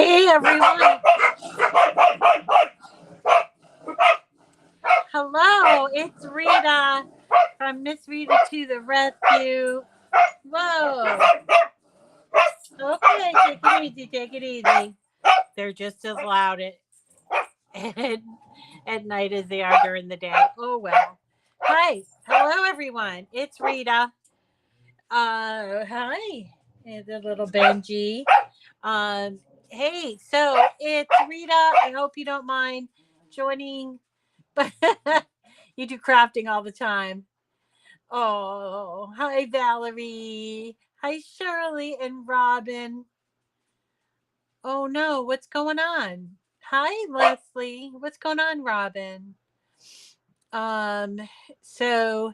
Hey everyone. Hello, it's Rita from Miss Rita to the Rescue. Whoa. Okay, take it easy, take it easy. They're just as loud at night as they are during the day. Oh well. Hi. Hello everyone. It's Rita. Hi. And the little Benji. Hey, so it's Rita. I hope you don't mind joining. But you do crafting all the time. Oh, hi Valerie. Hi Shirley and Robin. Oh no, what's going on? Hi Leslie. What's going on, Robin? Um, so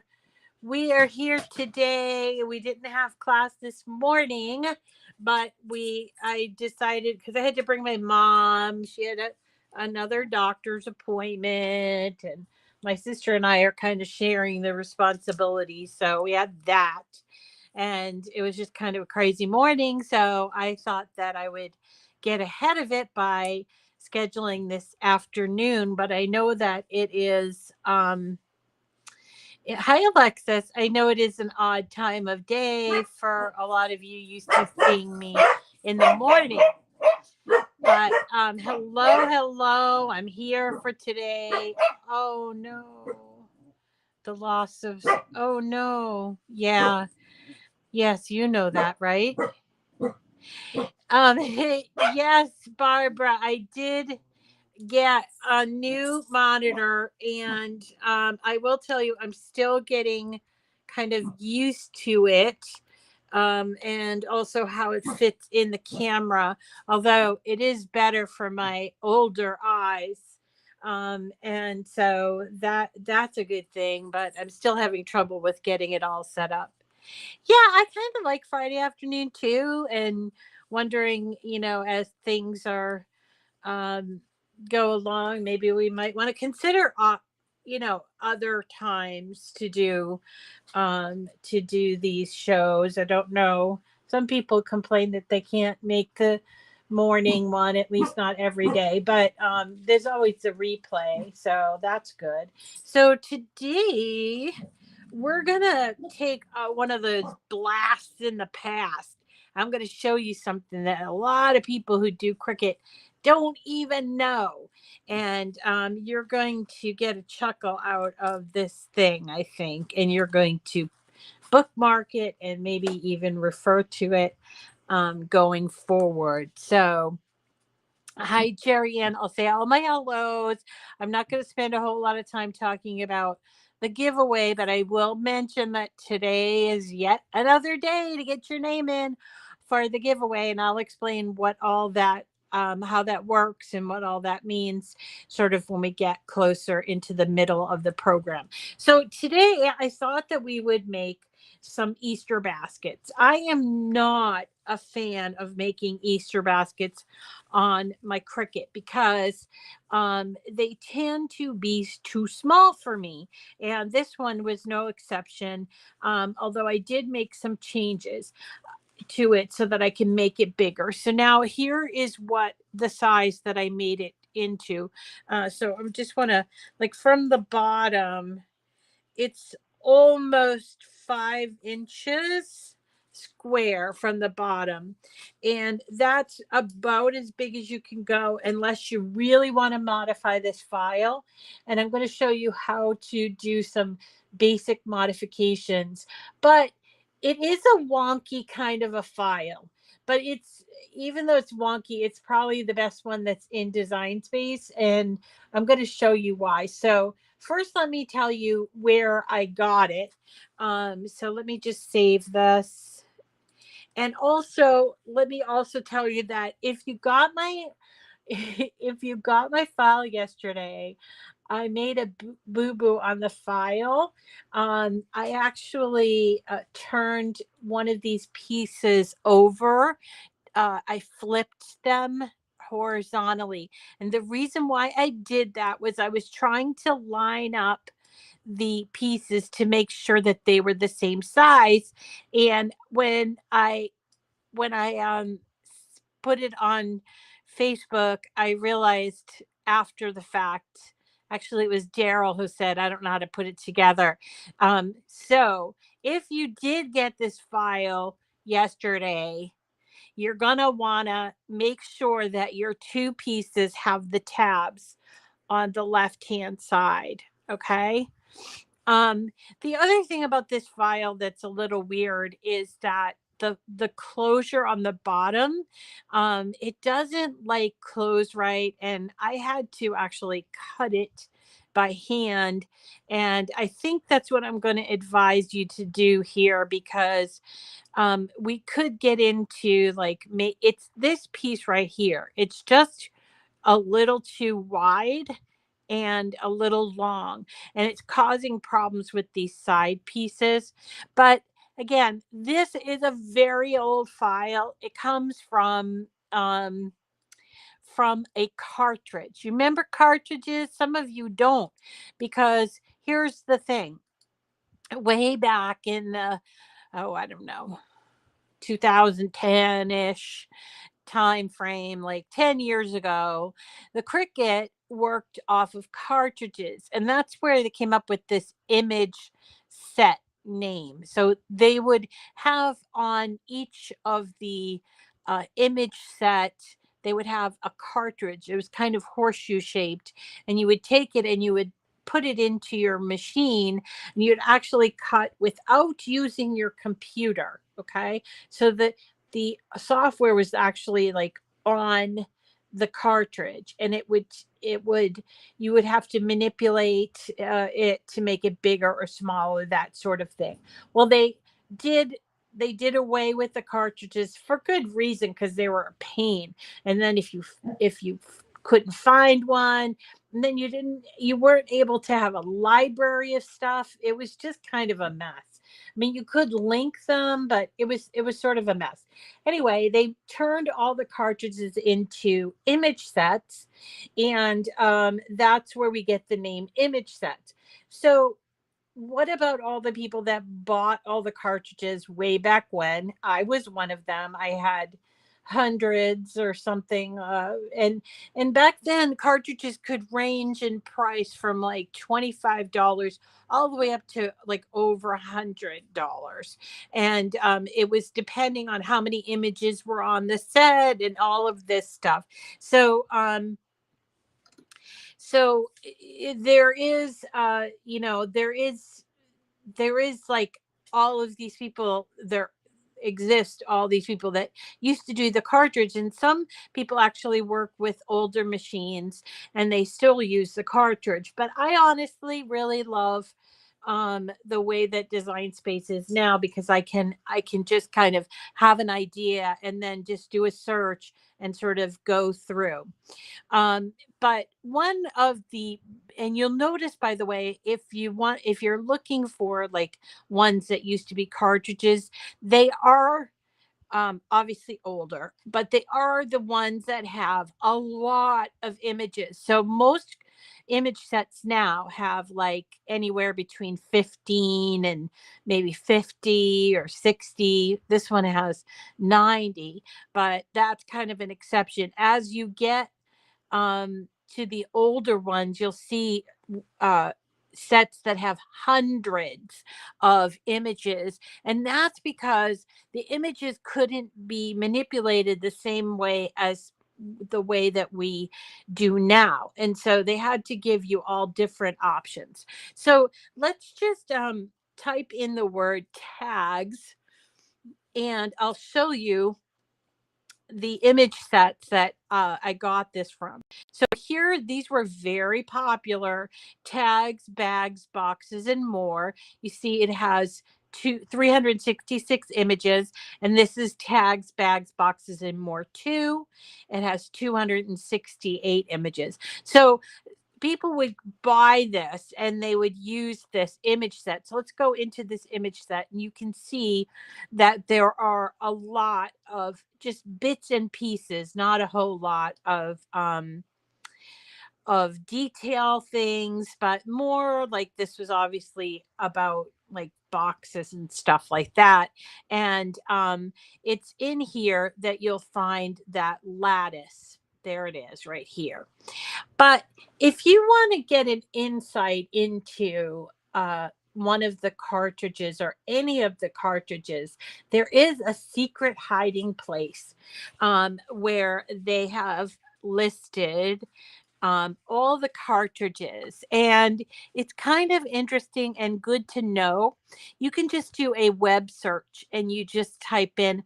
we are here today. We didn't have class this morning, but I decided because I had to bring my mom. She had another doctor's appointment, and my sister and I are kind of sharing the responsibility. So we had that, and it was just kind of a crazy morning. So I thought that I would get ahead of it by scheduling this afternoon, but I know that it is hi, Alexis. I know it is an odd time of day for a lot of you used to seeing me in the morning. But hello. I'm here for today. Oh no. The loss of oh no. Yeah. Yes, you know that, right? Yes, Barbara, I did get a new monitor, and I will tell you I'm still getting kind of used to it, and also how it fits in the camera, although it is better for my older eyes, and so that's a good thing, but I'm still having trouble with getting it all set up. Yeah, I kind of like Friday afternoon too, and wondering, as things are um, go along, maybe we might want to consider, other times to do these shows. I don't know. Some people complain that they can't make the morning one, at least not every day, but there's always a replay, so that's good. So today we're gonna take one of those blasts in the past. I'm gonna show you something that a lot of people who do Cricut don't even know, and you're going to get a chuckle out of this thing, I think, and you're going to bookmark it and maybe even refer to it going forward. So hi, Jerry Ann. I'll say all my hellos. I'm not going to spend a whole lot of time talking about the giveaway, but I will mention that today is yet another day to get your name in for the giveaway, and I'll explain what all that, how that works and what all that means, sort of when we get closer into the middle of the program. So today I thought that we would make some Easter baskets. I am not a fan of making Easter baskets on my Cricut because they tend to be too small for me. And this one was no exception, although I did make some changes to it so that I can make it bigger. So now here is what the size that I made it into. So I just want to, like, from the bottom, it's almost 5 inches square from the bottom, and that's about as big as you can go unless you really want to modify this file, and I'm going to show you how to do some basic modifications. But it is a wonky kind of a file, but it's, even though it's wonky, it's probably the best one that's in Design Space, and I'm going to show you why. So first, let me tell you where I got it. So let me just save this. And also, let me also tell you that if you got my if you got my file yesterday, I made a boo-boo on the file. I actually turned one of these pieces over. I flipped them horizontally. And the reason why I did that was I was trying to line up the pieces to make sure that they were the same size. And when I put it on Facebook, I realized after the fact, actually, it was Daryl who said, I don't know how to put it together. So if you did get this file yesterday, you're going to want to make sure that your two pieces have the tabs on the left hand side. Okay. Um, the other thing about this file that's a little weird is that the closure on the bottom, it doesn't like close right, and I had to actually cut it by hand, and I think that's what I'm going to advise you to do here, because we could get into like it's this piece right here. It's just a little too wide and a little long, and it's causing problems with these side pieces. But again, this is a very old file. It comes from a cartridge. You remember cartridges? Some of you don't, because here's the thing. Way back in the, oh, I don't know, 2010-ish time frame, like 10 years ago, the Cricut worked off of cartridges, and that's where they came up with this image set name. So they would have on each of the image set, they would have a cartridge. It was kind of horseshoe shaped, and you would take it and you would put it into your machine, and you'd actually cut without using your computer. Okay, so that the software was actually like on the cartridge, and it would you would have to manipulate it to make it bigger or smaller, that sort of thing. Well, did they did away with the cartridges for good reason, because they were a pain. And then if you couldn't find one, and then you weren't able to have a library of stuff. It was just kind of a mess. I mean, you could link them, but it was sort of a mess. Anyway, they turned all the cartridges into image sets, and that's where we get the name image set. So what about all the people that bought all the cartridges way back when? I was one of them. I had hundreds or something, and back then cartridges could range in price from like $25 all the way up to like over $100, and it was depending on how many images were on the set and all of this stuff. So there is there is like all of these people, there exist all these people that used to do the cartridge, and some people actually work with older machines and they still use the cartridge. But I honestly really love the way that Design Space is now, because I can just kind of have an idea and then just do a search and sort of go through. But one of the, and you'll notice, by the way, if you're looking for like ones that used to be cartridges, they are obviously older, but they are the ones that have a lot of images. So most image sets now have like anywhere between 15 and maybe 50 or 60. This one has 90, but that's kind of an exception. As you get to the older ones, you'll see uh, sets that have hundreds of images. And that's because the images couldn't be manipulated the same way as the way that we do now. And so they had to give you all different options. So let's just type in the word tags, and I'll show you the image sets that I got this from. So here, these were very popular: tags, bags, boxes, and more. You see, it has 366 images, and this is tags, bags, boxes, and more too. It has 268 images. So people would buy this and they would use this image set. So let's go into this image set, and you can see that there are a lot of just bits and pieces, not a whole lot of detail things, but more like this was obviously about like boxes and stuff like that. And it's in here that you'll find that lattice. There it is right here. But if you want to get an insight into one of the cartridges or any of the cartridges, there is a secret hiding place where they have listed all the cartridges. And it's kind of interesting and good to know. You can just do a web search and you just type in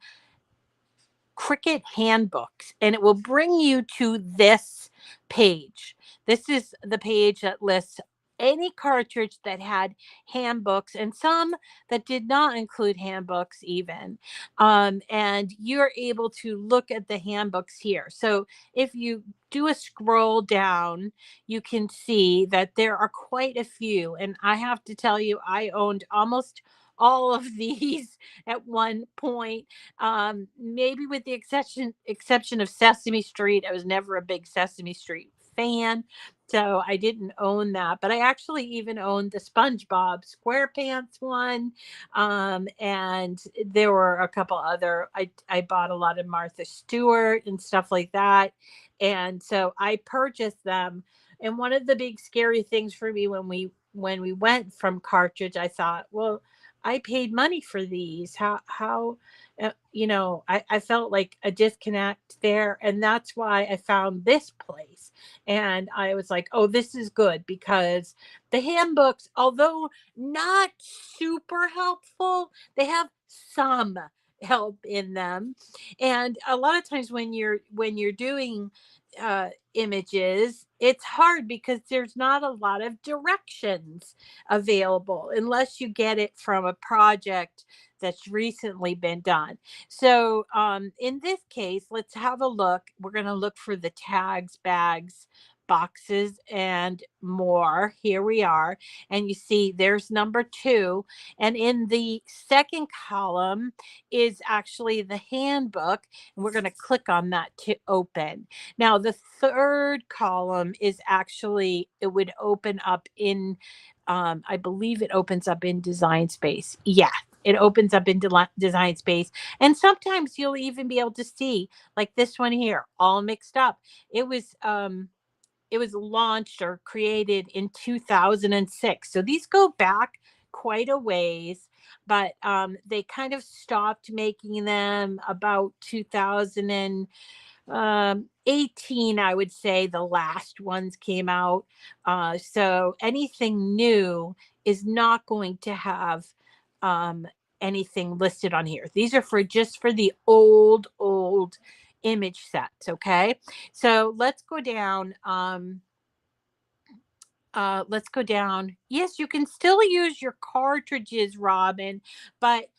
Cricut handbooks and it will bring you to this page. This is the page that lists any cartridge that had handbooks and some that did not include handbooks even. And you're able to look at the handbooks here. So if you do a scroll down, you can see that there are quite a few. And I have to tell you, I owned almost all of these at one point, maybe with the exception of Sesame Street. I was never a big Sesame Street fan, so I didn't own that. But I actually even owned the SpongeBob SquarePants one, and there were a couple other. I bought a lot of Martha Stewart and stuff like that, and so I purchased them. And one of the big scary things for me when we went from cartridge, I thought, well, I paid money for these. How I felt like a disconnect there. And that's why I found this place. And I was like, oh, this is good because the handbooks, although not super helpful, they have some help in them. And a lot of times when you're doing images, it's hard because there's not a lot of directions available unless you get it from a project that's recently been done. So in this case, let's have a look. We're going to look for the tags, bags, boxes, and more. Here we are. And you see there's number 2. And in the second column is actually the handbook. And we're going to click on that to open. Now, the third column is actually, it would open up in, I believe it opens up in Design Space. Yeah, it opens up in Design Space. And sometimes you'll even be able to see, like this one here, all mixed up. It was launched or created in 2006. So these go back quite a ways, but they kind of stopped making them about 2018, I would say the last ones came out. So anything new is not going to have anything listed on here. These are just for the old image sets. Okay. So let's go down. Let's go down. Yes, you can still use your cartridges, Robin, but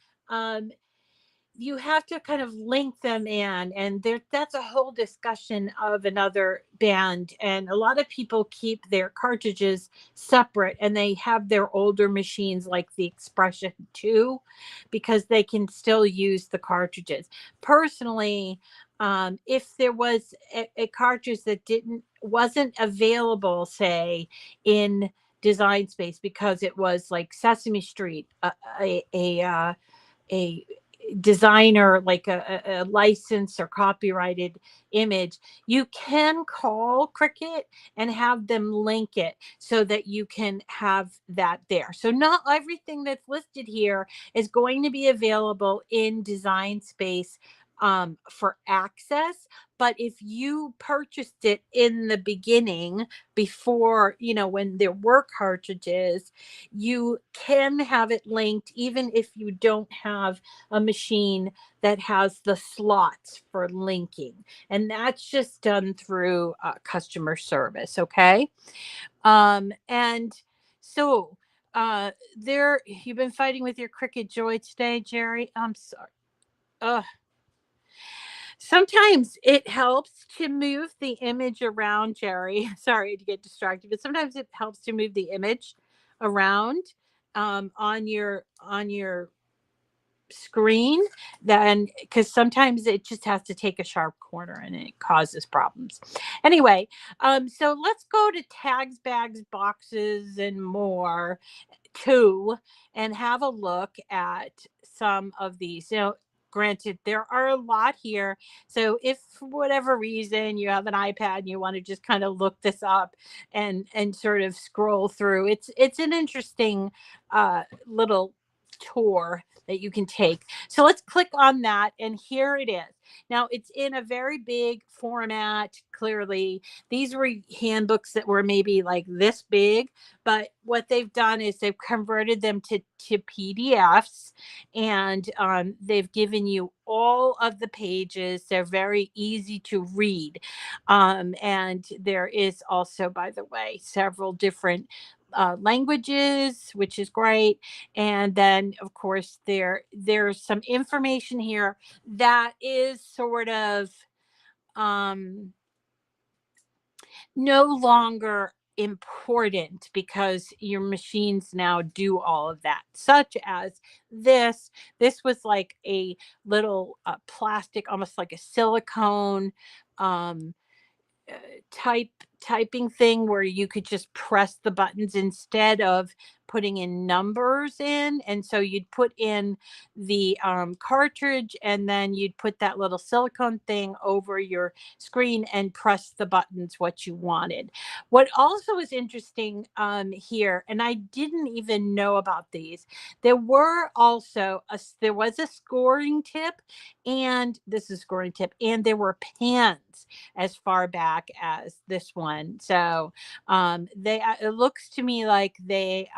you have to kind of link them in, and that's a whole discussion of another band. And a lot of people keep their cartridges separate and they have their older machines like the Expression 2 because they can still use the cartridges. Personally, if there was a cartridge that wasn't available, say in Design Space, because it was like Sesame Street, a designer, like a license or copyrighted image, you can call Cricut and have them link it so that you can have that there. So not everything that's listed here is going to be available in Design Space for access. But if you purchased it in the beginning, before, when there were cartridges, you can have it linked even if you don't have a machine that has the slots for linking. And that's just done through customer service. Okay. And so you've been fighting with your Cricut Joy today, Jerry. I'm sorry. Ugh. Sometimes it helps to move the image around, Jerry. Sorry to get distracted, but sometimes it helps to move the image around on your screen, then, because sometimes it just has to take a sharp corner and it causes problems. Anyway, so let's go to tags, bags, boxes, and more. to and have a look at some of these. Granted, there are a lot here. So if for whatever reason you have an iPad and you want to just kind of look this up and sort of scroll through, it's an interesting little tour that you can take. So let's click on that, and here it is. Now it's in a very big format. Clearly, these were handbooks that were maybe like this big, but what they've done is they've converted them to PDFs, and they've given you all of the pages. They're very easy to read, and there is also, by the way, several different languages, which is great. And then, of course, there's some information here that is sort of um, no longer important because your machines now do all of that, such as this was like a little plastic, almost like a silicone um, uh, type typing thing where you could just press the buttons instead of putting in numbers in. And so you'd put in the cartridge, and then you'd put that little silicone thing over your screen and press the buttons what you wanted. What also is interesting here, and I didn't even know about these, there was a scoring tip, and this is scoring tip, and there were pans as far back as this one. So it looks to me like they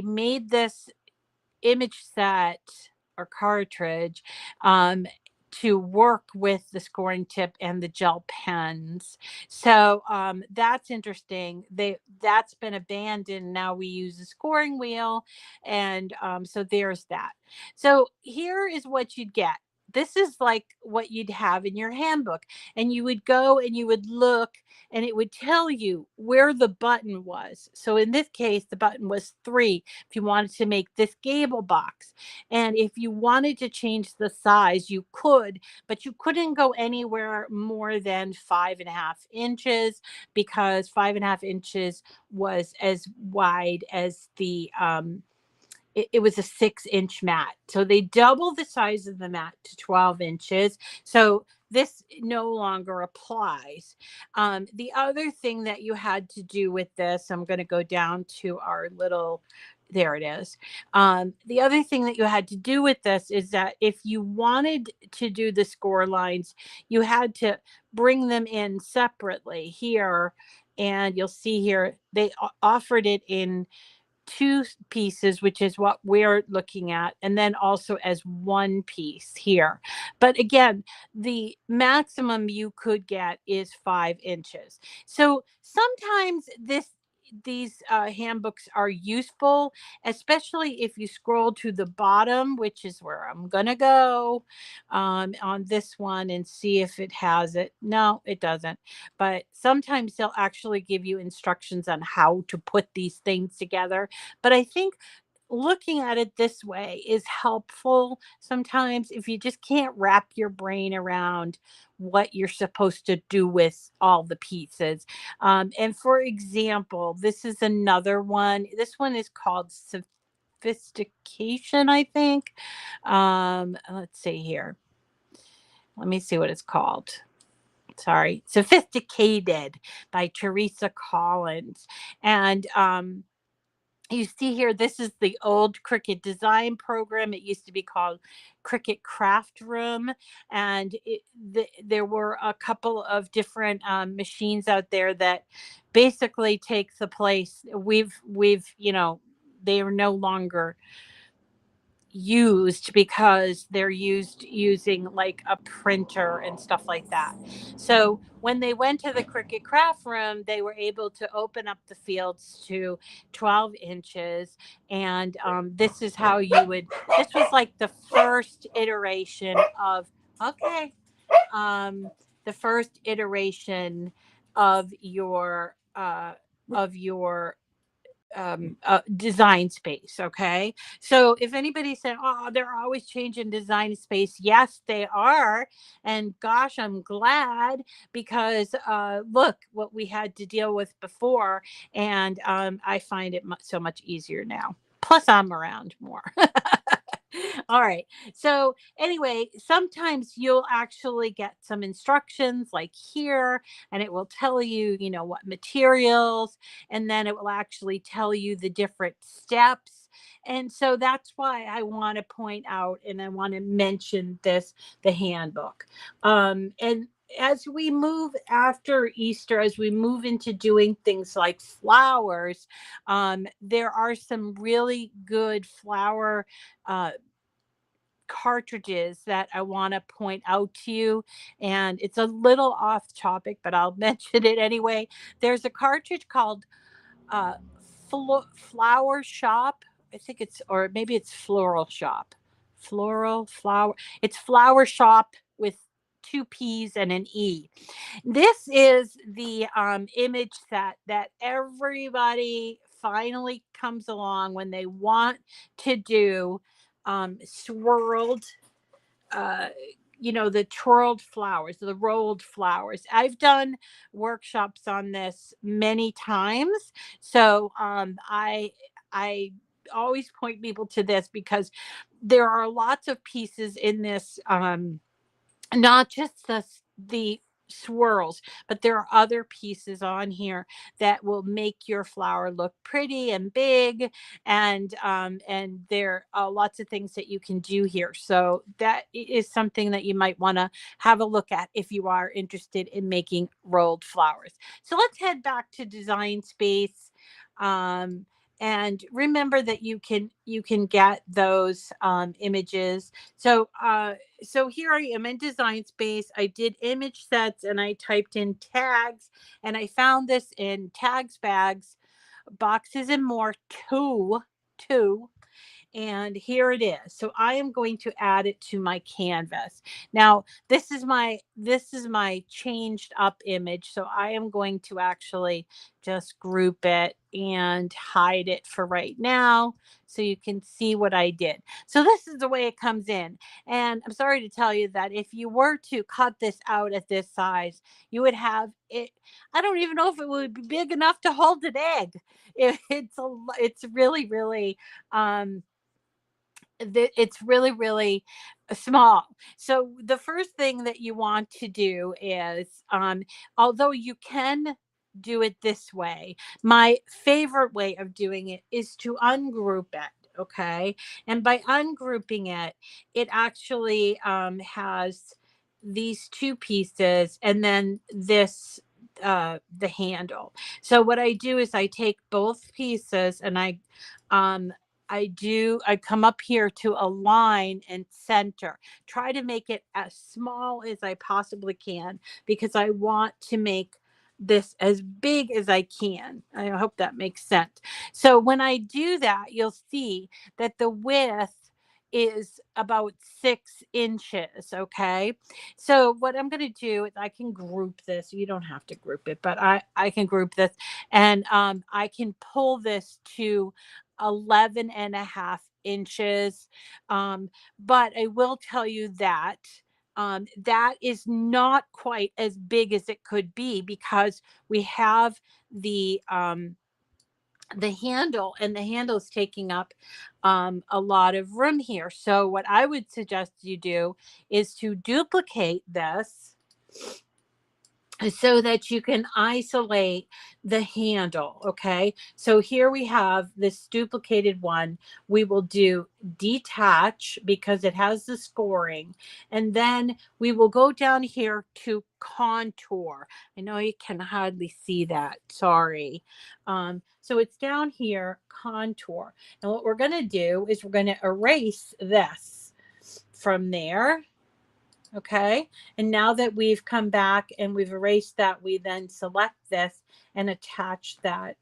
made this image set or cartridge um, to work with the scoring tip and the gel pens. So that's interesting. That's been abandoned. Now we use a scoring wheel, and so there's that. So here is what you'd get. This is like what you'd have in your handbook, and you would go and you would look, and it would tell you where the button was. So in this case, the button was 3 if you wanted to make this gable box. And if you wanted to change the size, you could, but you couldn't go anywhere more than 5.5 inches, because 5.5 inches was as wide as it was a 6-inch mat. So they doubled the size of the mat to 12 inches. So this no longer applies. The other thing that you had to do with this, I'm going to go down to our little, there it is. The other thing that you had to do with this is that if you wanted to do the score lines, you had to bring them in separately here. And you'll see here, they offered it in 2 pieces, which is what we're looking at, and then also as 1 piece here. But again, the maximum you could get is 5 inches. So sometimes these handbooks are useful, especially if you scroll to the bottom, which is where I'm gonna go on this one, and see if it has it. No, it doesn't. But sometimes they'll actually give you instructions on how to put these things together. But I think looking at it this way is helpful sometimes if you just can't wrap your brain around what you're supposed to do with all the pieces. And for example, this is another one. This one is called Sophistication, I think. Let's see here. Let me see what it's called. Sorry, Sophisticated by Teresa Collins. And you see here, this is the old Cricut design program. It used to be called Cricut Craft Room, and there were a couple of different machines out there that basically take the place. They are no longer used because they're using like a printer and stuff like that. So when they went to the Cricut Craft Room, they were able to open up the fields to 12 inches. And this is how this was like the first iteration of, okay, the first iteration of your design space. Okay. So if anybody said, oh, they're always changing design space, yes, they are. And gosh, I'm glad because look what we had to deal with before. And I find it so much easier now. Plus, I'm around more. All right. So, anyway, sometimes you'll actually get some instructions like here, and it will tell you, what materials, and then it will actually tell you the different steps. And so that's why I want to point out and I want to mention this, the handbook. And as we move after Easter, as we move into doing things like flowers, there are some really good flower uh, cartridges that I want to point out to you. And it's a little off topic, but I'll mention it anyway. There's a cartridge called uh, Flower Shop. I think it's, or maybe it's Floral Shop. Flower. It's Flower Shop with two P's and an E. This is the image set that everybody finally comes along when they want to do swirled, uh, the twirled flowers, the rolled flowers. I've done workshops on this many times. So I always point people to this because there are lots of pieces in this, not just the swirls, but there are other pieces on here that will make your flower look pretty and big. And there are lots of things that you can do here. So that is something that you might want to have a look at if you are interested in making rolled flowers. So let's head back to Design Space. Um, and remember that you can get those images. So here I am in Design Space. I did image sets and I typed in tags, and I found this in tags, bags, boxes, and more, two. And here it is. So I am going to add it to my canvas. Now, this is my changed up image. So I am going to actually just group it and hide it for right now so you can see what I did. So this is the way it comes in. And I'm sorry to tell you that if you were to cut this out at this size, you would have it. I don't even know if it would be big enough to hold an egg. It's really, really, it's really, really small. So the first thing that you want to do is, although you can do it this way, my favorite way of doing it is to ungroup it. Okay. And by ungrouping it, it actually has these two pieces and then this, the handle. So what I do is I take both pieces and um, I come up here to align and center. Try to make it as small as I possibly can because I want to make this as big as I can. I hope that makes sense. So when I do that, you'll see that the width is about 6 inches. Okay. So what I'm going to do is I can group this. You don't have to group it, but I can group this, and I can pull this to 11.5 inches. But I will tell you that that is not quite as big as it could be because we have the handle, and the handle is taking up a lot of room here. So what I would suggest you do is to duplicate this so that you can isolate the handle. Okay. So here we have this duplicated one. We will do detach because it has the scoring. And then we will go down here to contour. I know you can hardly see that. Sorry. So it's down here, contour. And what we're going to do is we're going to erase this from there. Okay. And now that we've come back and we've erased that, we then select this and attach that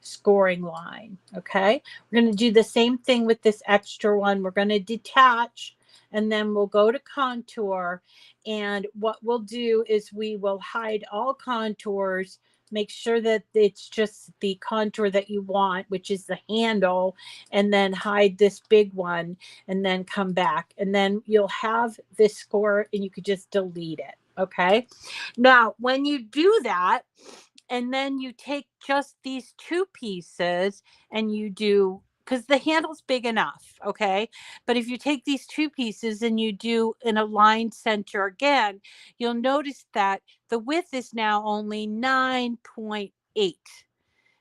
scoring line. Okay. We're going to do the same thing with this extra one. We're going to detach, and then we'll go to contour. And what we'll do is we will hide all contours, make sure that it's just the contour that you want, which is the handle, and then hide this big one and then come back. And then you'll have this score and you could just delete it. Okay. Now, when you do that, and then you take just these two pieces and you do, because the handle's big enough, okay? But if you take these two pieces and you do an aligned center again, you'll notice that the width is now only 9.8.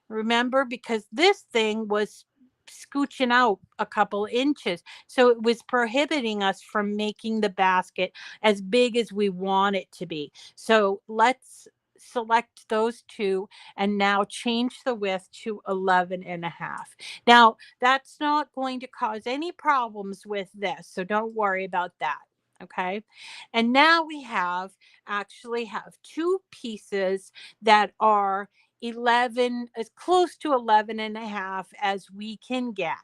Remember, because this thing was scooching out a couple inches. So it was prohibiting us from making the basket as big as we want it to be. So let's select those two and now change the width to 11.5. Now, that's not going to cause any problems with this, so don't worry about that. Okay. And now we actually have two pieces that are 11, as close to 11.5 as we can get.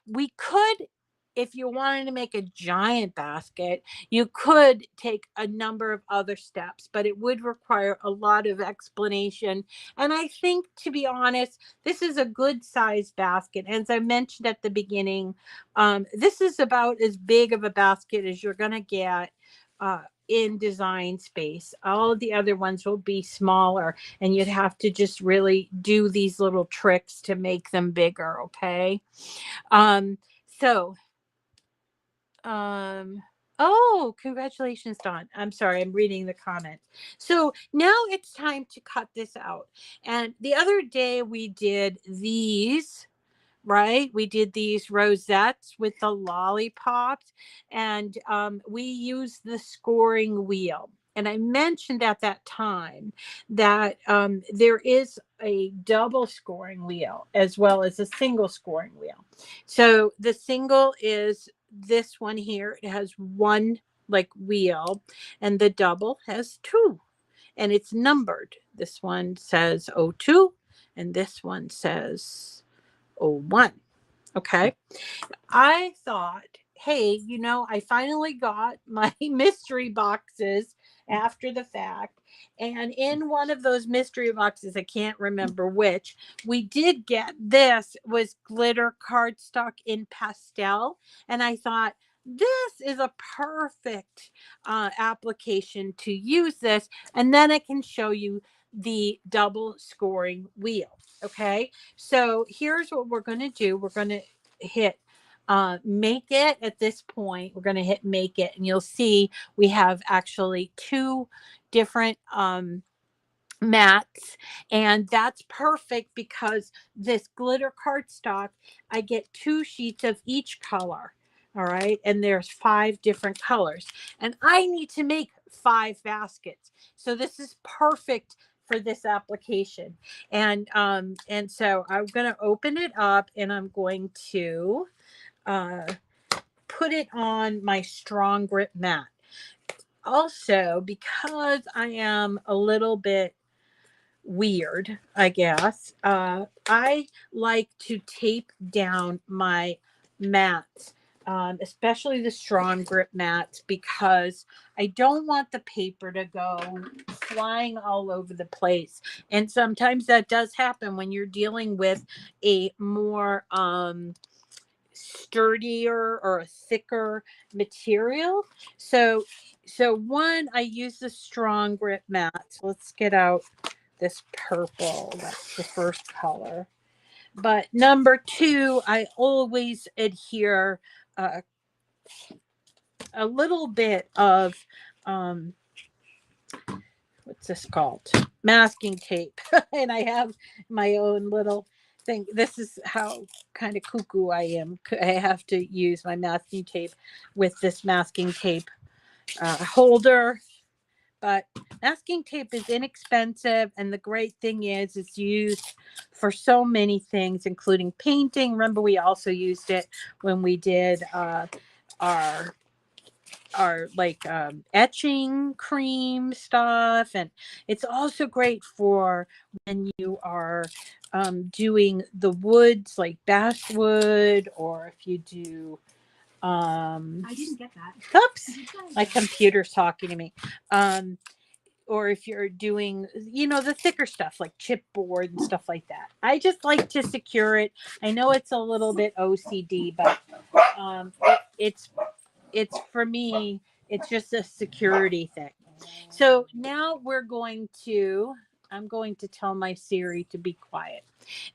We could, if you wanted to make a giant basket, you could take a number of other steps, but it would require a lot of explanation. And I think, to be honest, this is a good size basket. As I mentioned at the beginning, this is about as big of a basket as you're going to get in Design Space. All of the other ones will be smaller, and you'd have to just really do these little tricks to make them bigger. Okay. So oh, congratulations, Dawn. I'm sorry, I'm reading the comments. So now it's time to cut this out. And the other day we did these, right? We did these rosettes with the lollipops, and we used the scoring wheel. And I mentioned at that time that there is a double scoring wheel as well as a single scoring wheel. So the single is this one here. It has one like wheel, and the double has two, and it's numbered. This one says 02, and this one says 01. Okay. I thought, hey, I finally got my mystery boxes after the fact. And in one of those mystery boxes, I can't remember which, we did get this was glitter cardstock in pastel. And I thought, this is a perfect application to use this. And then I can show you the double scoring wheel. Okay. So here's what we're going to do. We're going to hit make it at this point. We're going to hit make it, and you'll see we have actually two different mats, and that's perfect because this glitter cardstock, I get 2 sheets of each color. All right, and there's 5 different colors, and I need to make 5 baskets, so this is perfect for this application. And so I'm going to open it up, and I'm going to put it on my strong grip mat. Also, because I am a little bit weird, I guess, I like to tape down my mats, especially the strong grip mats, because I don't want the paper to go flying all over the place. And sometimes that does happen when you're dealing with a more sturdier or a thicker material. So one, I use the strong grip mat. Let's get out this purple. That's the first color. But number 2, I always adhere a little bit of what's this called? Masking tape. And I have my own little thing. This is how kind of cuckoo I am. I have to use my masking tape with this masking tape holder. But masking tape is inexpensive, and the great thing is it's used for so many things, including painting. Remember, we also used it when we did our like etching cream stuff, and it's also great for when you are doing the woods like basswood, or if you do I didn't get that. oops, my computer's talking to me. or if you're doing, you know, the thicker stuff like chipboard and stuff like that. I just like to secure it. I know it's a little bit OCD, but it's for me, it's just a security thing. So now I'm going to tell my Siri to be quiet.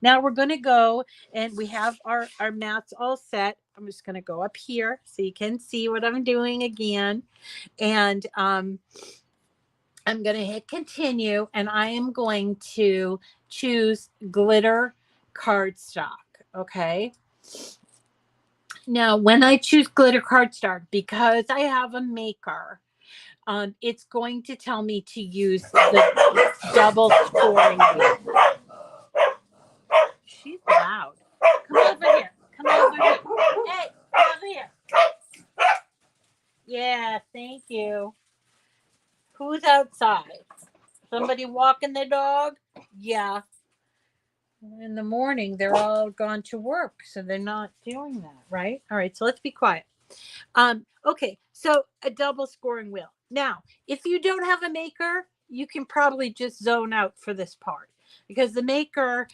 Now we're going to go, and we have our mats all set. I'm just going to go up here so you can see what I'm doing again. And I'm going to hit continue, and I am going to choose glitter cardstock. Okay. Now, when I choose glitter cardstock, because I have a maker, it's going to tell me to use the double scoring wheel. She's loud. Come over here. Come over here. Hey, come over here. Yeah, thank you. Who's outside? Somebody walking the dog? Yeah. In the morning, they're all gone to work, so they're not doing that, right? All right, so let's be quiet. Okay, so a double scoring wheel. Now, if you don't have a maker, you can probably just zone out for this part, because the maker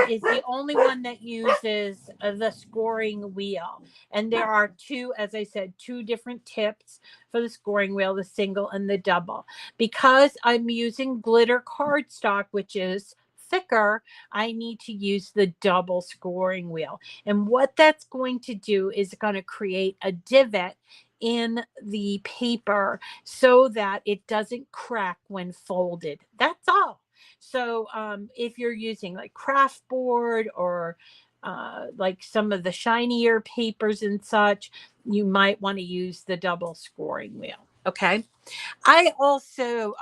is the only one that uses the scoring wheel. And there are two, as I said, two different tips for the scoring wheel, the single and the double. Because I'm using glitter cardstock, which is thicker, I need to use the double scoring wheel. And what that's going to do is going to create a divot in the paper so that it doesn't crack when folded. That's all. So if you're using like craft board or like some of the shinier papers and such, you might want to use the double scoring wheel. Okay. I also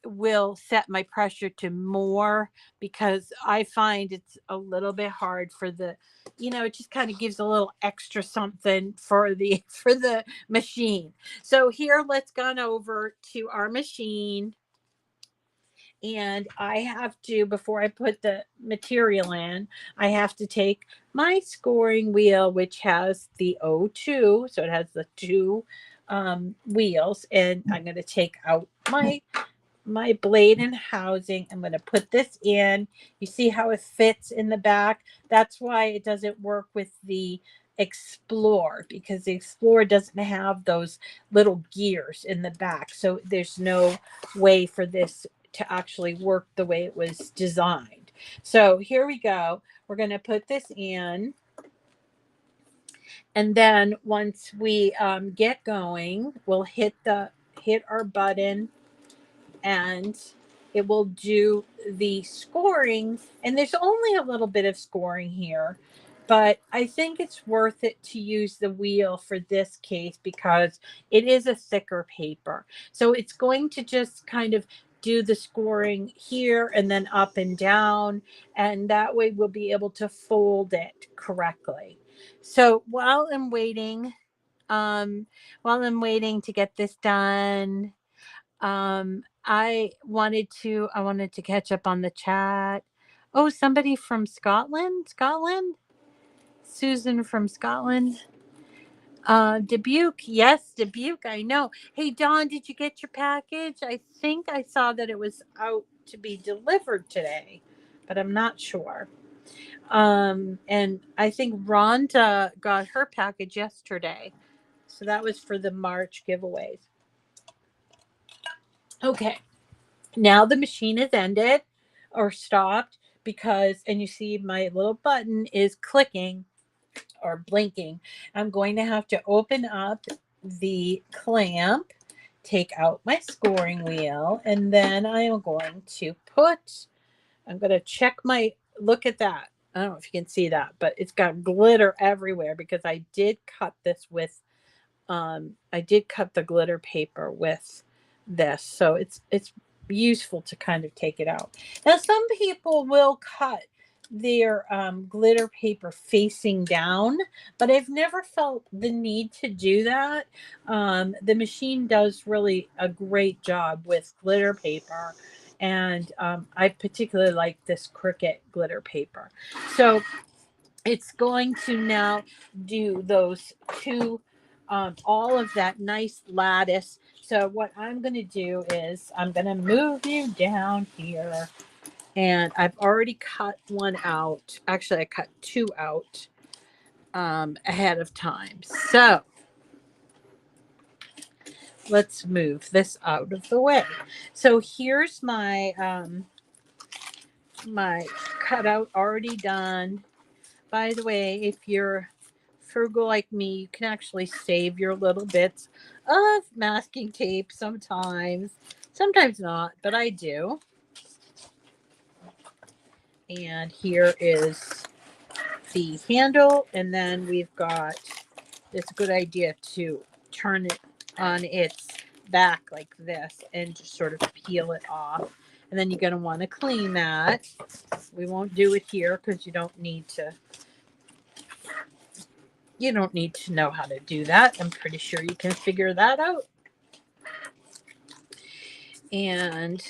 will set my pressure to more, because I find it's a little bit hard for the, you know, it just kind of gives a little extra something for the machine. So here, let's go over to our machine. And I have to, before I put the material in, I have to take my scoring wheel, which has the O2. So it has the two wheels. And I'm going to take out my blade and housing. I'm going to put this in. You see how it fits in the back? That's why it doesn't work with the Explorer, because the Explorer doesn't have those little gears in the back. So there's no way for this to actually work the way it was designed. So here we go. We're going to put this in. And then once we get going, we'll hit our button, and it will do the scoring. And there's only a little bit of scoring here, but I think it's worth it to use the wheel for this case because it is a thicker paper. So it's going to just kind of do the scoring here and then up and down, and that way we'll be able to fold it correctly. So while I'm waiting to get this done, I wanted to catch up on the chat. Oh, somebody from Scotland? Susan from Scotland. Dubuque. Yes, Dubuque. I know. Hey, Dawn, did you get your package? I think I saw that it was out to be delivered today, but I'm not sure. And I think Rhonda got her package yesterday. So that was for the March giveaways. Okay. Now the machine is ended or stopped because, and you see my little button is clicking or blinking. I'm going to have to open up the clamp, take out my scoring wheel, and then I am going to I'm going to check look at that. I don't know if you can see that, but it's got glitter everywhere because I did cut this with, I did cut the glitter paper with this. So it's useful to kind of take it out. Now, some people will cut their glitter paper facing down, but I've never felt the need to do that. The machine does really a great job with glitter paper, and I particularly like this Cricut glitter paper. So it's going to now do those two all of that nice lattice. So what I'm going to do is I'm going to move you down here, and I've already cut one out. Actually, I cut two out ahead of time. So let's move this out of the way. So here's my my cutout already done. By the way, if you're frugal like me, you can actually save your little bits of masking tape sometimes. Sometimes not, but I do. And here is the handle, and then we've got, it's a good idea to turn it on its back like this and just sort of peel it off. And then you're going to want to clean that. We won't do it here because you don't need to know how to do that. I'm pretty sure you can figure that out. And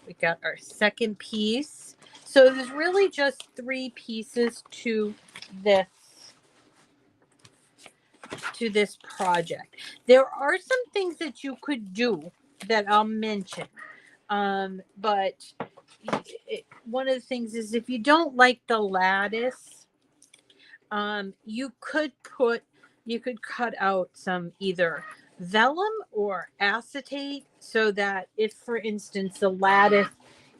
we got our second piece. So there's really just 3 pieces to this project. There are some things that you could do that I'll mention. But one of the things is, if you don't like the lattice, you could cut out some either vellum or acetate, so that if, for instance, the lattice,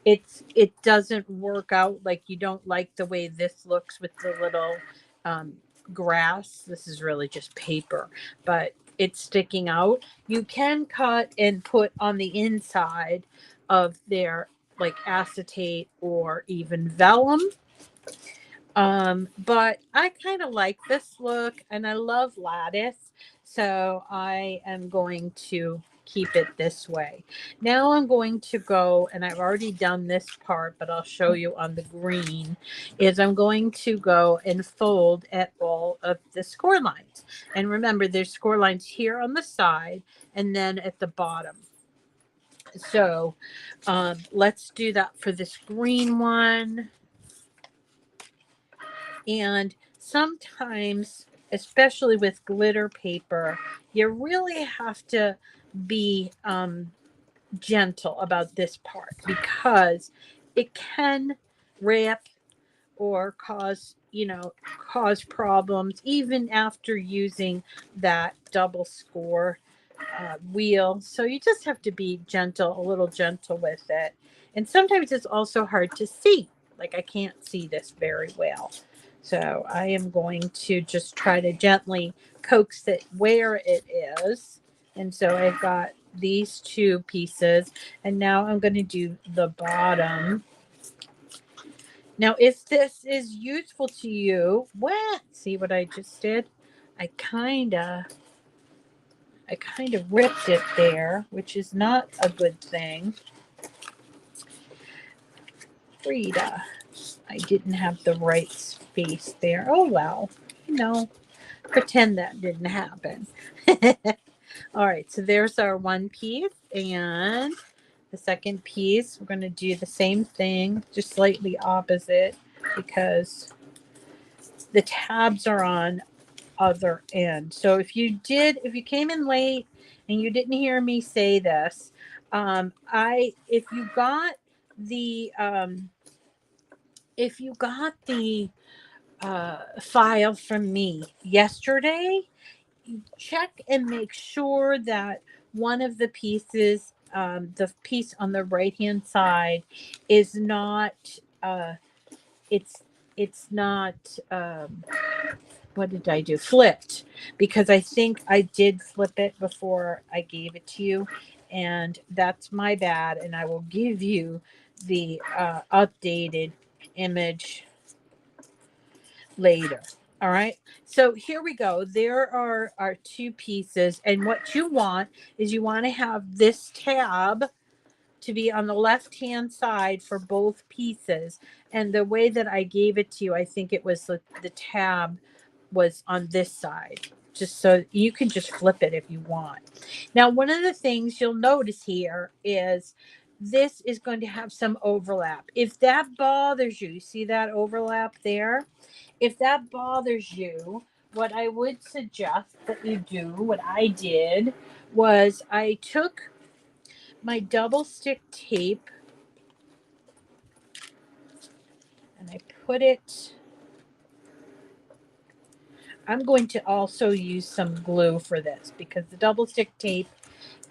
it doesn't work out, like you don't like the way this looks with the little grass. This is really just paper, but it's sticking out. You can cut and put on the inside of their, like, acetate or even vellum. But I kind of like this look, and I love lattice, so I am going to keep it this way. Now I'm going to go, and I've already done this part, but I'll show you on the green, is I'm going to go and fold at all of the score lines. And remember, there's score lines here on the side and then at the bottom. So let's do that for this green one. And sometimes, especially with glitter paper, you really have to be gentle about this part, because it can rip or cause problems even after using that double score wheel. So you just have to be gentle, a little gentle with it. And sometimes it's also hard to see. Like, I can't see this very well. So I am going to just try to gently coax it where it is. And so I've got these 2 pieces. And now I'm going to do the bottom. Now, if this is useful to you, see what I just did? I kind of ripped it there, which is not a good thing. Frida, I didn't have the right space there. Oh, well, pretend that didn't happen. All right, so there's our one piece, and the second piece, we're going to do the same thing, just slightly opposite, because the tabs are on other end. So if you came in late and you didn't hear me say this, if you got the file from me yesterday, check and make sure that one of the pieces, the piece on the right hand side, is not it's not what did I do? Flipped, because I think I did flip it before I gave it to you, and that's my bad. And I will give you the updated image later. All right. So here we go. There are our 2 pieces, and what you want is you want to have this tab to be on the left hand side for both pieces. And the way that I gave it to you, I think it was the tab was on this side, just so you can just flip it if you want. Now, one of the things you'll notice here is this is going to have some overlap. If that bothers you, see that overlap there? If that bothers you, what I would suggest that you do, what I did, was I took my double stick tape and I put it, I'm going to also use some glue for this because the double stick tape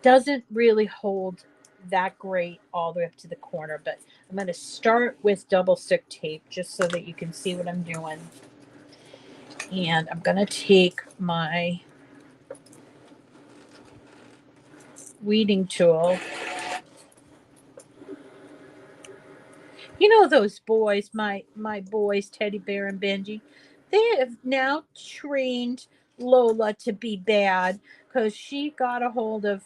doesn't really hold that great all the way up to the corner, but I'm going to start with double stick tape just so that you can see what I'm doing. And I'm going to take my weeding tool. You know those boys, my boys, Teddy Bear and Benji, they have now trained Lola to be bad because she got a hold of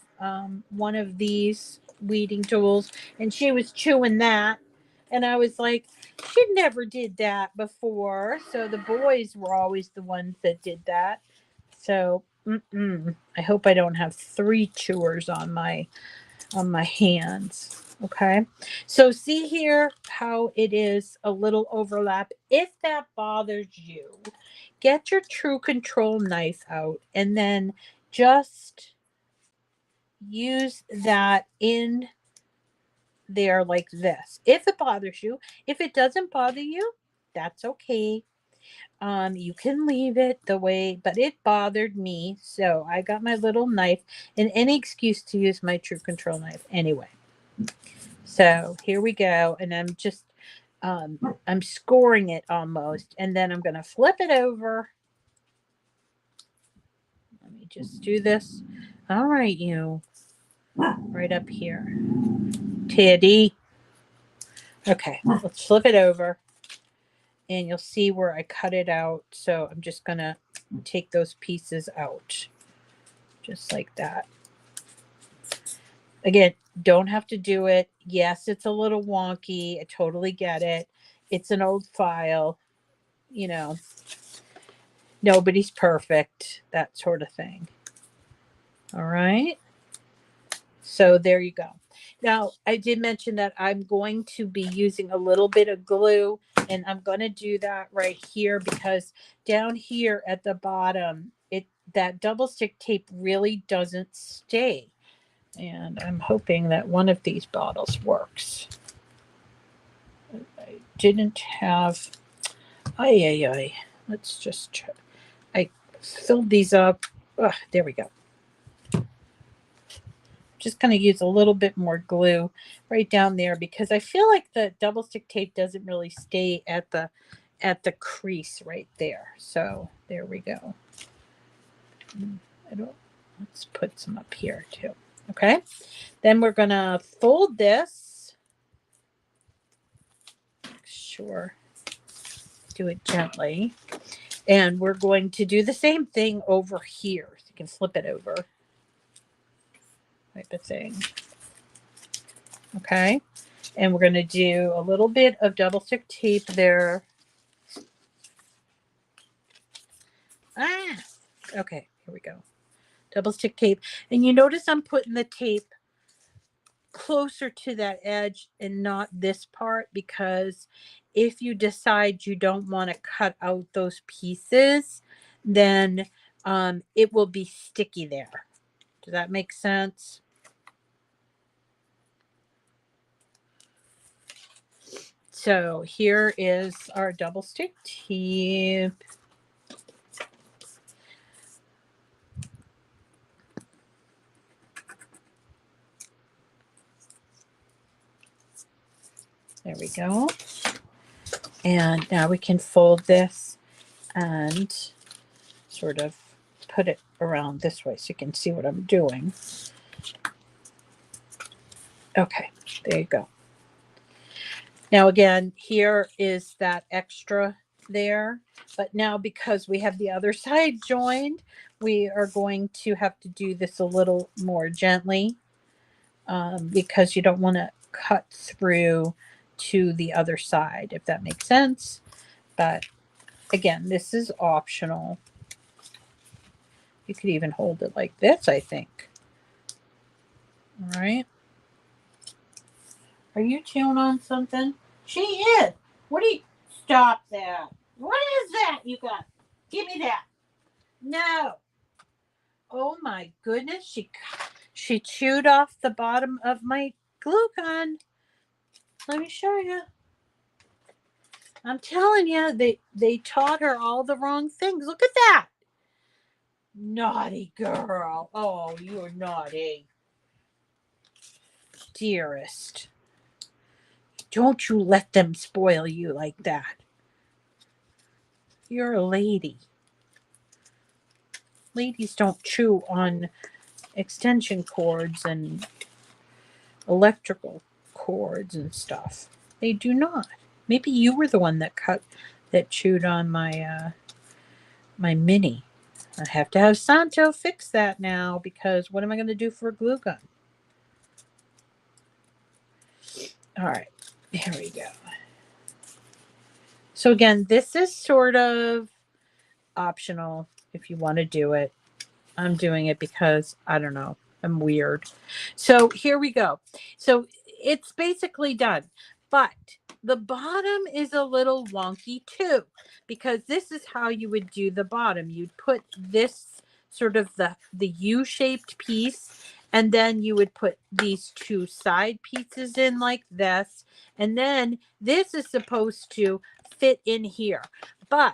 one of these weeding tools and she was chewing that. And I was like, she never did that before. So the boys were always the ones that did that. So I hope I don't have 3 chewers on my hands. Okay, so see here how it is a little overlap. If that bothers you, get your True Control knife out and then just use that in there like this. If it bothers you, if it doesn't bother you, that's okay. You can leave it the way, but it bothered me, so I got my little knife and any excuse to use my True Control knife anyway. So here we go, and I'm just I'm scoring it almost, and then I'm going to flip it over. Let me just do this. All right, you right up here, Teddy. Okay, let's flip it over, and you'll see where I cut it out. So I'm just going to take those pieces out, just like that. Again, don't have to do it. Yes, it's a little wonky. I totally get it. It's an old file, you know. Nobody's perfect, that sort of thing. All right. So there you go. Now, I did mention that I'm going to be using a little bit of glue, and I'm going to do that right here because down here at the bottom, that double stick tape really doesn't stay. And I'm hoping that one of these bottles works. I didn't have, let's just try. I filled these up. There we go. Just going to use a little bit more glue right down there because I feel like the double stick tape doesn't really stay at the crease right there. So there we go. Let's put some up here too. Okay. Then we're going to fold this. Sure. Do it gently. And we're going to do the same thing over here. So you can flip it over. Type of thing. Okay. And we're going to do a little bit of double stick tape there. Okay, here we go. Double stick tape. And you notice I'm putting the tape closer to that edge and not this part because if you decide you don't want to cut out those pieces, then it will be sticky there. Does that make sense? So here is our double stick tape. There we go. And now we can fold this and sort of put it around this way so you can see what I'm doing. Okay, there you go. Now again, here is that extra there, but now because we have the other side joined, we are going to have to do this a little more gently because you don't want to cut through to the other side, if that makes sense. But again, this is optional. You could even hold it like this, I think. All right. Are you chewing on something? She is. What do you... Stop that. What is that you got? Give me that. No. Oh my goodness. She chewed off the bottom of my glue gun. Let me show you. I'm telling you, they taught her all the wrong things. Look at that. Naughty girl. Oh, you're naughty. Dearest. Don't you let them spoil you like that. You're a lady. Ladies don't chew on extension cords and electrical cords and stuff. They do not. Maybe you were the one that chewed on my my mini. I have to have Santo fix that now because what am I going to do for a glue gun? All right, here we go. So again, this is sort of optional if you want to do it. I'm doing it because, I don't know, I'm weird. So here we go. So it's basically done. But the bottom is a little wonky too, because this is how you would do the bottom. You'd put this sort of the U-shaped piece, and then you would put these two side pieces in like this. And then this is supposed to fit in here. But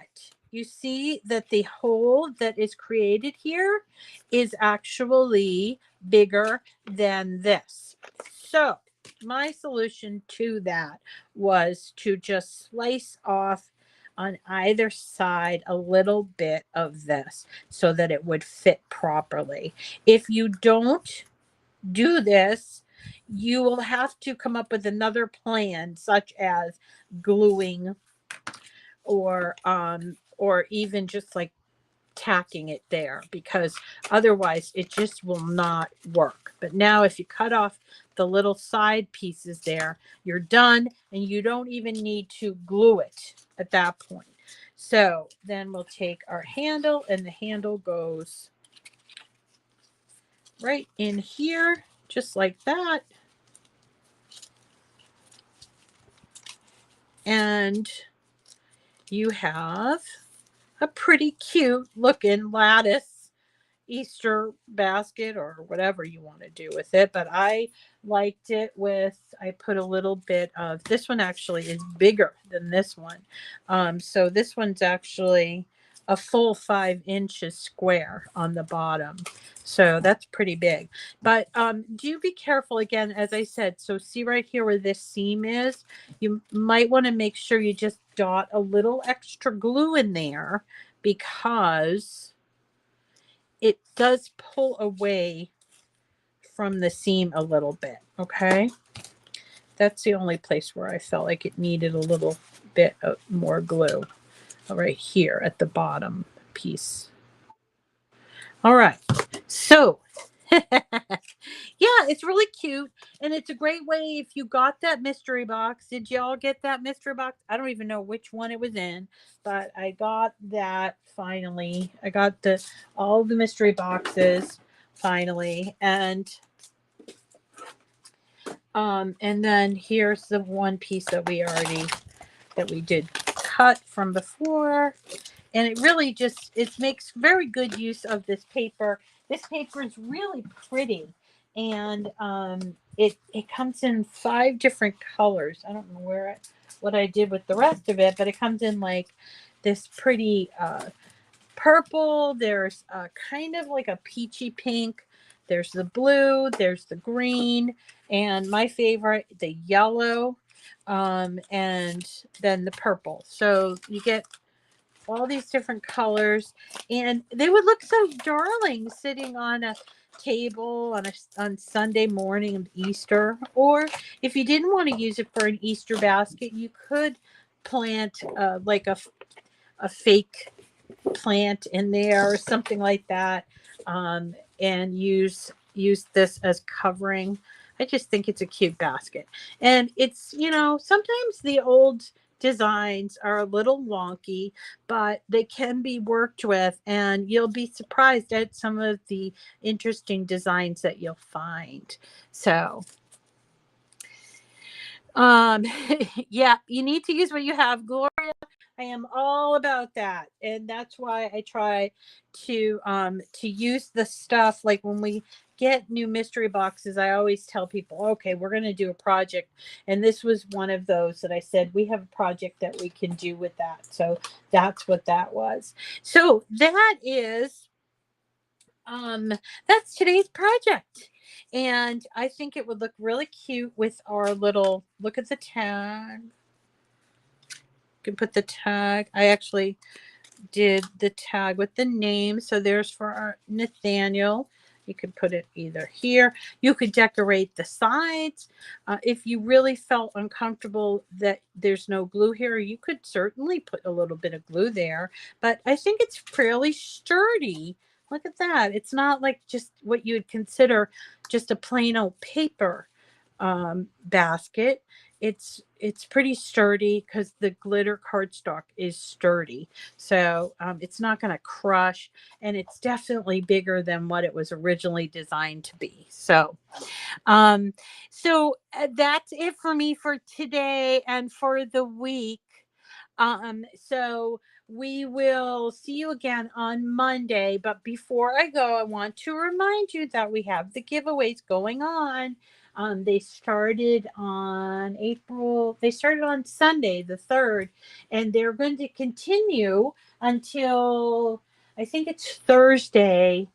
you see that the hole that is created here is actually bigger than this. So my solution to that was to just slice off on either side a little bit of this so that it would fit properly. If you don't do this, you will have to come up with another plan, such as gluing or even just like tacking it there, because otherwise it just will not work. But now if you cut off the little side pieces there, you're done, and you don't even need to glue it at that point. So then we'll take our handle, and the handle goes right in here, just like that. And you have a pretty cute looking lattice Easter basket or whatever you want to do with it. But I liked it with, I put a little bit of, this one actually is bigger than this one. So this one's actually a full 5 inches square on the bottom. So that's pretty big. But do be careful again, as I said. So see right here where this seam is, you might want to make sure you just dot a little extra glue in there, because it does pull away from the seam a little bit. Okay. That's the only place where I felt like it needed a little bit of more glue, right here at the bottom piece. All right. So yeah, it's really cute, and it's a great way if you got that mystery box. Did y'all get that mystery box? I don't even know which one it was in, but I got that finally. I got all the mystery boxes finally, and then here's the one piece that we did cut from before. And it really just, it makes very good use of this paper. This paper is really pretty. And it comes in 5 different colors. I don't know what I did with the rest of it, but it comes in like this pretty purple. There's kind of like a peachy pink. There's the blue. There's the green. And my favorite, the yellow. And then the purple. So you get all these different colors, and they would look so darling sitting on a table on Sunday morning of Easter. Or if you didn't want to use it for an Easter basket, you could plant like a fake plant in there or something like that, and use this as covering. I just think it's a cute basket. And it's, sometimes the old designs are a little wonky, but they can be worked with, and you'll be surprised at some of the interesting designs that you'll find. So yeah, you need to use what you have. Gloria, I am all about that. And that's why I try to use the stuff like when we get new mystery boxes, I always tell people, okay, we're going to do a project. And this was one of those that I said, we have a project that we can do with that. So that's what that was. So um that's today's project. And I think it would look really cute with our little, look at the tag. You can put the tag. I actually did the tag with the name. So there's for our Nathaniel. You could put it either here. You could decorate the sides. If you really felt uncomfortable that there's no glue here, you could certainly put a little bit of glue there. But I think it's fairly sturdy. Look at that. It's not like just what you would consider just a plain old paper basket. It's pretty sturdy because the glitter cardstock is sturdy. So it's not going to crush, and it's definitely bigger than what it was originally designed to be. Um, that's it for me for today and for the week. So we will see you again on Monday. But before I go, I want to remind you that we have the giveaways going on. They started on Sunday, the 3rd, and they're going to continue until I think it's Thursday,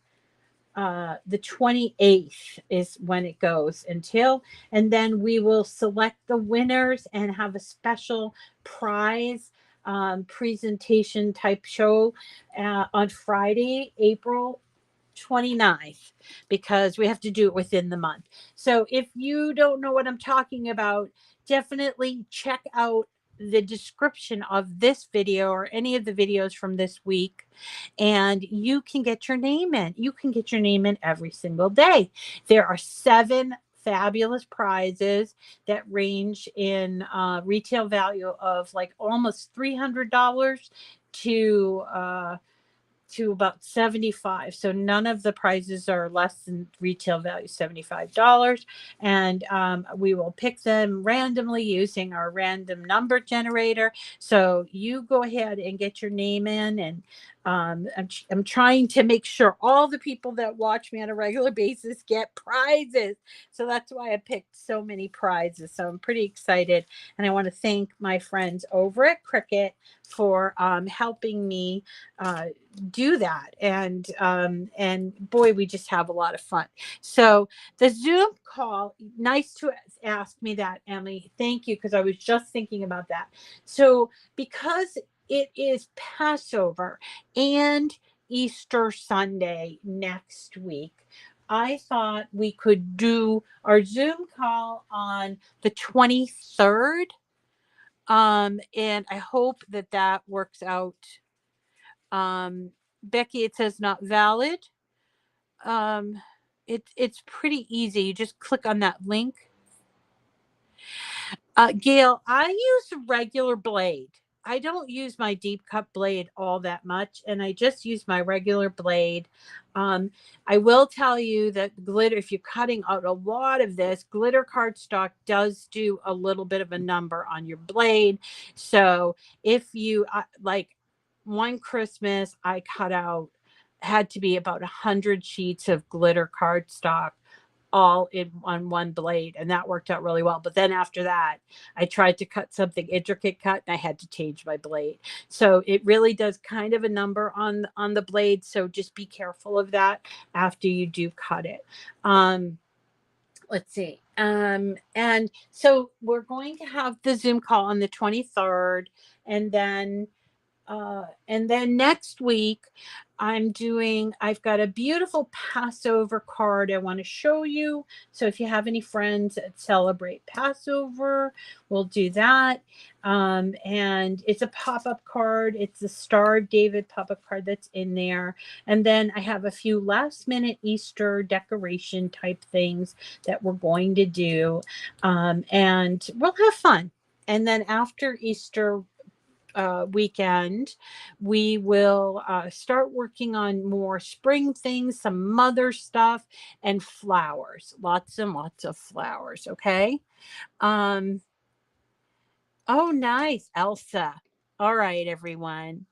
the 28th is when it goes until, and then we will select the winners and have a special prize presentation type show on Friday, April 29th, because we have to do it within the month. So if you don't know what I'm talking about, definitely check out the description of this video or any of the videos from this week, and you can get your name in. You can get your name in every single day. There are 7 fabulous prizes that range in retail value of like almost $300 to about 75. So none of the prizes are less than retail value, $75. And we will pick them randomly using our random number generator. So you go ahead and get your name in. And I'm trying to make sure all the people that watch me on a regular basis get prizes. So that's why I picked so many prizes. So I'm pretty excited. And I want to thank my friends over at Cricut for helping me do that. And boy, we just have a lot of fun. So the Zoom call, nice to ask me that, Emily. Thank you, because I was just thinking about that. So because it is Passover and Easter Sunday next week, I thought we could do our Zoom call on the 23rd. And I hope that that works out. Becky, it says not valid. It's pretty easy. You just click on that link. Gail, I use a regular blade. I don't use my deep cut blade all that much, and I just use my regular blade. I will tell you that glitter, if you're cutting out a lot of this, glitter cardstock does do a little bit of a number on your blade. So if you like, one Christmas, I cut out, had to be about 100 sheets of glitter cardstock all in on one blade, and that worked out really well. But then after that, I tried to cut something intricate cut, and I had to change my blade. So it really does kind of a number on the blade. So just be careful of that after you do cut it. Let's see. And so we're going to have the Zoom call on the 23rd, and then next week I've got a beautiful Passover card I want to show you. So if you have any friends that celebrate Passover, we'll do that. And it's a pop-up card. It's the Star of David pop-up card that's in there. And then I have a few last minute Easter decoration type things that we're going to do. And we'll have fun. And then after Easter weekend, we will start working on more spring things, some mother stuff, and flowers. Lots and lots of flowers. Okay. Oh, nice, Elsa. All right, everyone.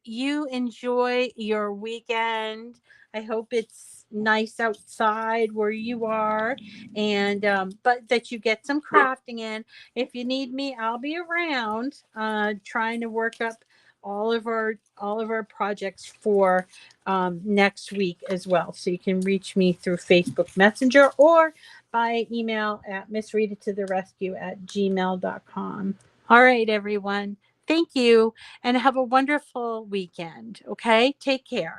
You enjoy your weekend. I hope it's nice outside where you are, and but that you get some crafting in. If you need me, I'll be around, trying to work up all of our projects for next week as well. So you can reach me through Facebook Messenger or by email at missrita@gmail.com. All right, everyone. Thank you and have a wonderful weekend. Okay. Take care.